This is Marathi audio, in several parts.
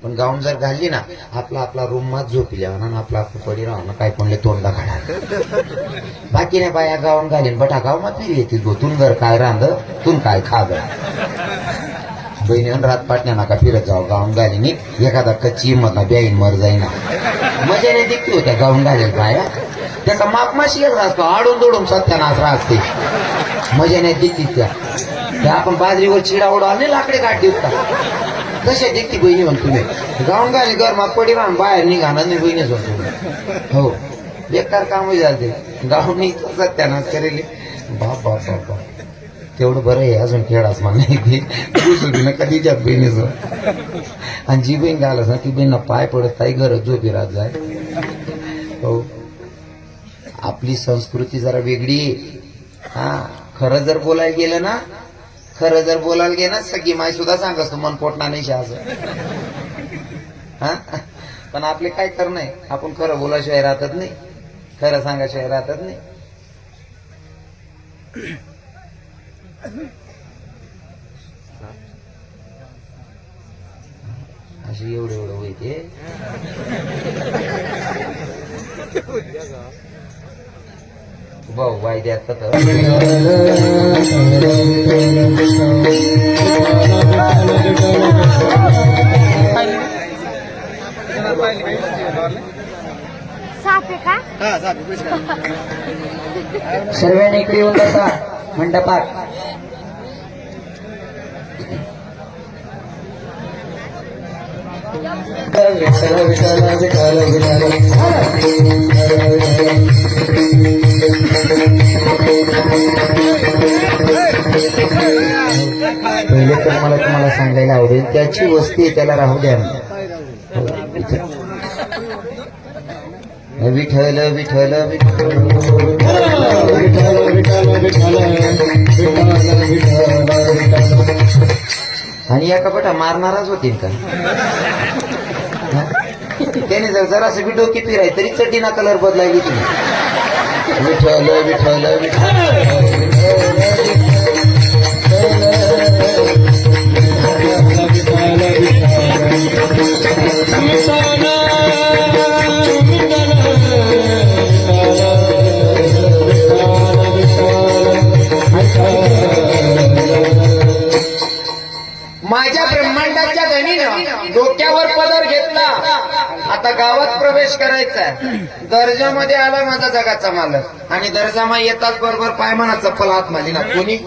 पण गाऊन जर घालली ना आपला आपला रूम मध्ये झोपली ना आपला आपलं पडी राहू ना काय कोणले तोंडा काढा बाकी नाही बाया गाऊन घालीन बटा गाव मा फिरी येते तुन घर काय रांध तुन काय खा ग बहिणी रात पाटण्या नका फिरत जाऊ गाऊन घालीन एखादा कच्ची मत ना ब्याईन मर जाईना मजा नाही दिखती होत्या गाऊन घालेल बाया त्याचा मापमाशी एक राहतो आडून दोडून सत्यानाश राहते मजा नाही दिखती त्या आपण बाजरीवर चिडा उडवा नाही लाकडे काढ देऊ का कशा दिखती बहिणी म्हणतो तुम्ही गाऊन घाली घर माग पडी राहून बाहेर निघाणार नाही बहिणीच म्हणतो हो बेकार काम झाले गाऊन सत्यानाश करेल बाप बाप बाप बाप तेवढं बरं आहे अजून खेळाच मान नाही ना कधीच्यात बहिणीच आणि जी बहीण घालस ना ती बहीण पाय पडत काही गरज झोपी राहत जाय हो आपली संस्कृती जरा वेगळी हा खरं जर बोलायला गेलं ना खरं जर बोलायला गेलं ना सगळी माय सुद्धा सांगस तू मन पोटणार नाही शाज हा पण आपले काय करणं आहे आपण खरं बोलाशिवाय राहतच नाही खरं सांगाशिवाय राहतच नाही अशी एवढं एवढं होईते भाऊ वायद्यात सर्वांनी इकडे येऊन बसा मंडपात पहिले तर मला तुम्हाला सांगायला आवडेल त्याची वस्ती त्याला राहू द्या विठ्ठल विठ्ठल आणि या कपटा मारणारच होतील का त्याने जर जरासं बी डोकी फिराय तरी चड्डीना कलर बदलायली तुम्ही विठ्ठल विठ्ठल विठ्ठल माझ्या ब्रह्मांडाच्या धनीनं डोक्यावर पदर घेतला आता गावात प्रवेश करायचा दर्जामध्ये आला माझा जगाचा मालक आणि दर्जामा येताच बरोबर पाय म्हणा चप्पल हात माली ना कोणी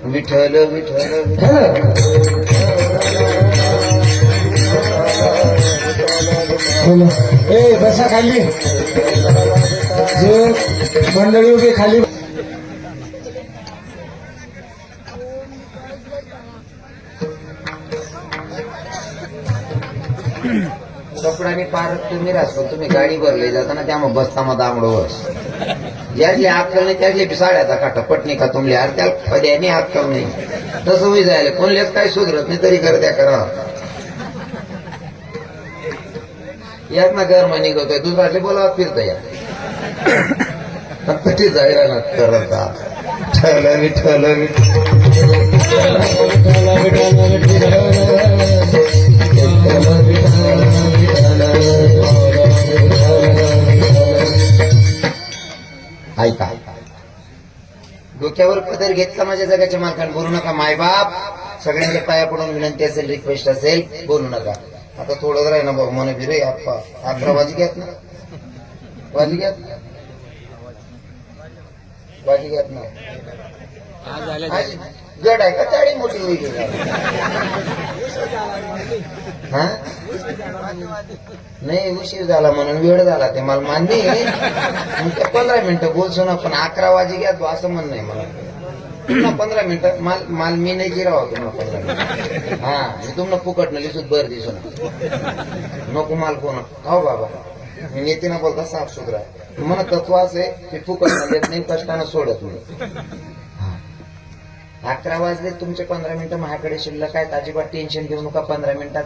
विठ्ठल विठ्ठल ए बसा खाली जे मंडळी उभी खाली कपड्याने पार तुम्ही राहतो तुम्ही गाडी भरले जाताना त्यामुळे बसतामा दामडो बस ज्यातली अक्कल नाही त्यातली साड्याचा काटा पटणी का तुमले अरे त्याला पद्याने अक्कल नाही तसं होई जायला कोणलेच काही सुधरत नाही तरी कर त्या करा यात ना घर म्हणी करतोय दुसऱ्यातले बोलावत फिरत या कधी जायला ना करता ठेवलं विठ्ठल ऐका डोक्यावर पदर घेतला माझ्या जगाच्या मालकाने बोलू नका मायबाप सगळ्यांच्या पाया पडून विनंती असेल रिक्वेस्ट असेल बोलू नका आता थोडं राही ना बघ मन फिरे 11 वाजी घ्यात ना वाजी घ्यात ना जड आहे का चाळी मोठी होईल हा नाही उशीर झाला म्हणून वेळ झाला ते मला मान्य 15 मिनिटं बोलसो ना पण 11 वाजे घ्या तू असं म्हण नाही मला पुन्हा 15 मिनिटं माल मी नाही जिरावा तुम्हाला 15 मिनिटं हा मी तुम्हाला फुकट न लिसून बर दिसू नको माल कोण हो बाबा मी नेते बोलता साफ सुथरा मला तत्व असे की फुकट न देत नाही कष्टानं सोडत नाही 11 वाजले तुमचे 15 मिनिटं माझ्याकडे शिल्लक आहेत. अजिबात टेन्शन घेऊ नका. 15 मिनिटात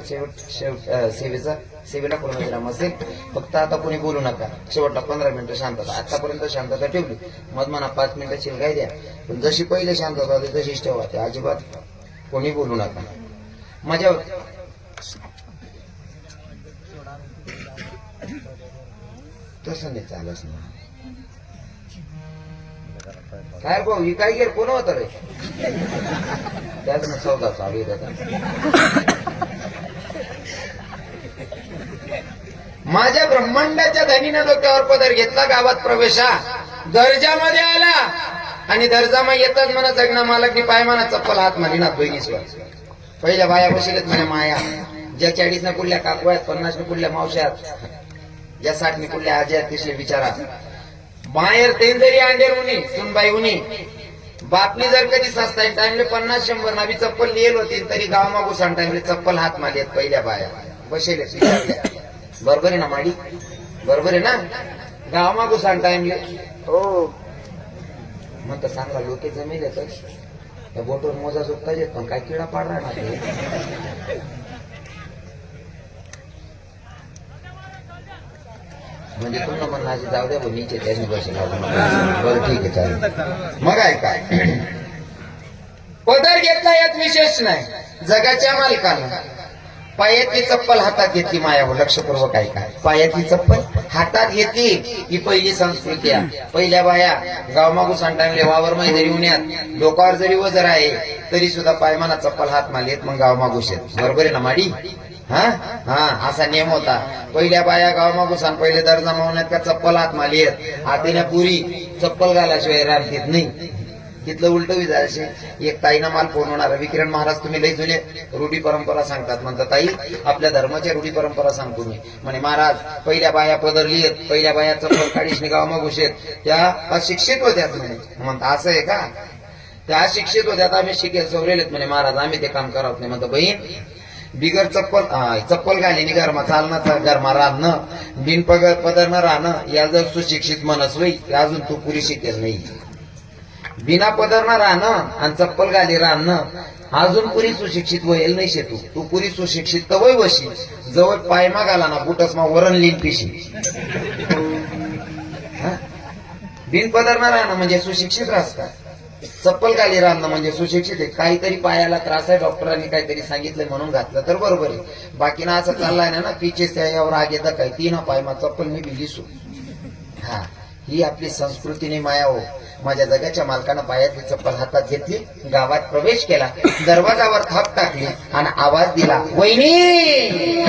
सेवेला पूर्णविराम असेल. फक्त आता कोणी बोलू नका. शेवटला 15 मिनिटं शांतता. आतापर्यंत शांतता ठेवली. मग म्हणा 5 मिनिटं शिलगाई द्या. पण जशी पहिले शांतता होती तशीच ठेवा. ते अजिबात कोणी बोलू नका. मजा होती. तसं नाही चालत ना. काय भाऊ ही काय गेर कोण होत रे? त्याच ना सौदा चालू आहे. माझ्या ब्रह्मांडाच्या धनीनं डोक्यावर पदर घेतला. गावात प्रवेशा दर्जामध्ये आला आणि दर्जामा येतात म्हणा जगना मालकनी पाय म्हणा चप्पल हात मारी ना बहिणीसवर. पहिल्या बाया बसलेत म्हणे माया. ज्या 40 न कुठल्या काकू आहेत, 50 न कुठल्या मावश्यात, ज्या 60 ने कुठल्या आजी आहेत तिसले विचारा. बाहेर तेंदरी अंडेर उनी सुनबाई उनी बापनी जर कधी सस्ता टाइमले 50-100 नावी चप्पल लिहिल होती तरी गाव मागूसान टाइमले चप्पल हात मारली आहेत. पहिल्या बाया बसेल बरोबर आहे ना माडी? बरोबर आहे ना? गाव मागूसान टाइमले हो मग तर सांगा लोके जमेल येत त्या बोटवर मोजा झोपता येत पण काय किडा पाडणार ना ते. म्हणजे तुम्हाला म्हणणं अशी जाऊ द्या नीचे त्याने बसेल. बरं ठीक आहे चालेल. मग आहे काय पदर घेतला यात विशेष नाही. जगाच्या मालकानं पायातली चप्पल हातात घेतली. माया हो लक्षपूर्वक आहे काय. पायातली चप्पल हातात घेतली ही पहिली संस्कृती आहे. पहिल्या बाया गावमागू सांगताना वावर मैदारी उन्यात डोकावर जरी वजर आहे तरी सुद्धा पायमाना चप्पल हात मारलेत मग गावमागू शेत. बरोबर आहे ना माडी? हा हा असा नियम होता. पहिल्या बाया गावमागूसान पहिले दर्जा मावण्यात का चप्पल हात मारली आहेत. आतीने पुरी चप्पल घालाशिवाय राहत नाही. तिथलं उलट विजायचे. एक ताईना माल फोन होणार विकिरण महाराज तुम्ही लई जुने रूढी परंपरा सांगतात. म्हणतात ताई आपल्या धर्माच्या रूढी परंपरा सांगतो मी. म्हणे महाराज पहिल्या बाया पदरली आहेत. पहिल्या बाया चप्पल काढीशने गावमागूशेत त्या अशिक्षित होत्यात म्हणे. म्हणता असं आहे का? त्या अशिक्षित होत्यात आम्ही शिकेल सवरेलेत म्हणे महाराज आम्ही ते काम करत नाही. म्हणतो बहीण बिगर चप्पल घालीने घरमा चालणं घरमा राहणं बिन पदर न राहणं या जर सुशिक्षित मनस होईल अजून तू पुरी शिकेल नाही. बिना पदर न राहणं आणि चप्पल घाली राहणं अजून पुरी सुशिक्षित होईल नाही शेतू. तू पुरी सुशिक्षित तर वय वशी जवळ पायमा घाला ना बुटसमा वरण लिन पिशी. बिन पदर न राहणं म्हणजे सुशिक्षित राहतात. चप्पल घाली राहणं म्हणजे सुशिक्षित आहे. काहीतरी पायाला त्रास आहे डॉक्टरांनी काहीतरी सांगितलंय म्हणून घातलं तर बरोबर आहे. बाकी ना असं चाललाय ना पीछे से यावर आग येतं काय ती ना पायमा चप्पल मी बिलीसू. हा ही आपली संस्कृतीने माया हो. माझ्या जगाच्या मालकानं पायातली चप्पल हातात घेतली. गावात प्रवेश केला. दरवाजावर थाप टाकली आणि आवाज दिला वहिनी.